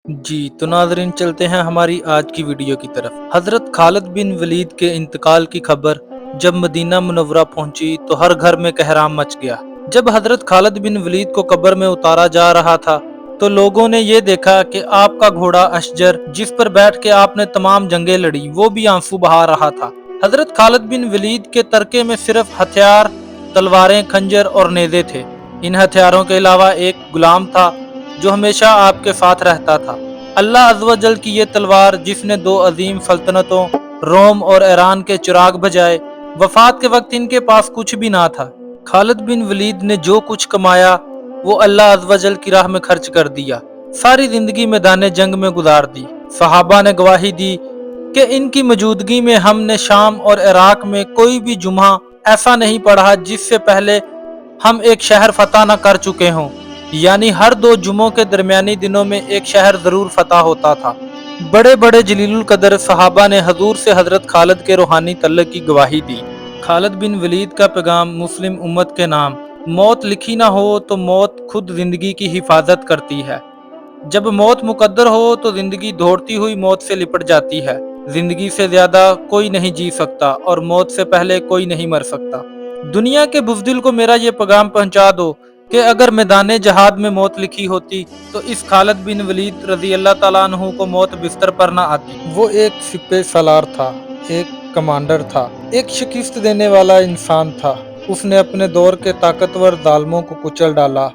جی تو ناظرین، چلتے ہیں ہماری آج کی ویڈیو کی طرف۔ حضرت خالد بن ولید کے انتقال کی خبر جب مدینہ منورہ پہنچی تو ہر گھر میں کہرام مچ گیا۔ جب حضرت خالد بن ولید کو قبر میں اتارا جا رہا تھا تو لوگوں نے یہ دیکھا کہ آپ کا گھوڑا اشجر، جس پر بیٹھ کے آپ نے تمام جنگیں لڑی، وہ بھی آنسو بہا رہا تھا۔ حضرت خالد بن ولید کے ترکے میں صرف ہتھیار، تلواریں، خنجر اور نیزے تھے۔ ان ہتھیاروں کے علاوہ ایک غلام تھا جو ہمیشہ آپ کے ساتھ رہتا تھا، اللہ عز و جل کی یہ تلوار جس نے دو عظیم سلطنتوں روم اور ایران کے چراغ بجائے۔ وفات کے وقت ان کے پاس کچھ بھی نہ تھا۔ خالد بن ولید نے جو کچھ کمایا وہ اللہ عز و جل کی راہ میں خرچ کر دیا، ساری زندگی میدان جنگ میں گزار دی۔ صحابہ نے گواہی دی کہ ان کی موجودگی میں ہم نے شام اور عراق میں کوئی بھی جمعہ ایسا نہیں پڑھا جس سے پہلے ہم ایک شہر فتح نہ کر چکے ہوں، یعنی ہر دو جمعوں کے درمیانی دنوں میں ایک شہر ضرور فتح ہوتا تھا۔ بڑے بڑے جلیل القدر صحابہ نے حضور سے حضرت خالد کے روحانی تعلق کی گواہی دی۔ خالد بن ولید کا پیغام مسلم امت کے نام: موت لکھی نہ ہو تو موت خود زندگی کی حفاظت کرتی ہے۔ جب موت مقدر ہو تو زندگی دوڑتی ہوئی موت سے لپٹ جاتی ہے۔ زندگی سے زیادہ کوئی نہیں جی سکتا اور موت سے پہلے کوئی نہیں مر سکتا۔ دنیا کے بزدل کو میرا یہ پیغام پہنچا دو کہ اگر میدان جہاد میں موت لکھی ہوتی تو اس خالد بن ولید رضی اللہ تعالیٰ عنہ کو موت بستر پر نہ آتی۔ وہ ایک سپہ سالار تھا، ایک کمانڈر تھا، ایک شکست دینے والا انسان تھا۔ اس نے اپنے دور کے طاقتور ظالموں کو کچل ڈالا۔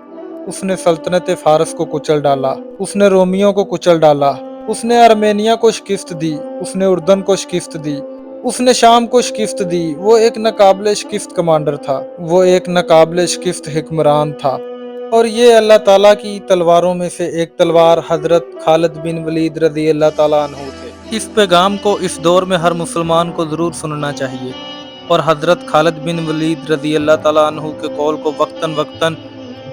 اس نے سلطنت فارس کو کچل ڈالا، اس نے رومیوں کو کچل ڈالا، اس نے ارمینیا کو شکست دی، اس نے اردن کو شکست دی، اس نے شام کو شکست دی۔ وہ ایک ناقابل شکست کمانڈر تھا، وہ ایک ناقابل شکست حکمران تھا، اور یہ اللہ تعالیٰ کی تلواروں میں سے ایک تلوار حضرت خالد بن ولید رضی اللہ تعالیٰ عنہ تھے۔ اس پیغام کو اس دور میں ہر مسلمان کو ضرور سننا چاہیے اور حضرت خالد بن ولید رضی اللہ تعالیٰ عنہ کے قول کو وقتاً وقتاً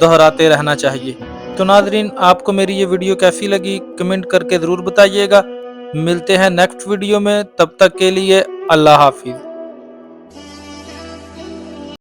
دہراتے رہنا چاہیے۔ تو ناظرین، آپ کو میری یہ ویڈیو کیسی لگی کمنٹ کر کے ضرور بتائیے گا۔ ملتے ہیں نیکسٹ ویڈیو میں، تب تک کے لیے اللہ حافظ۔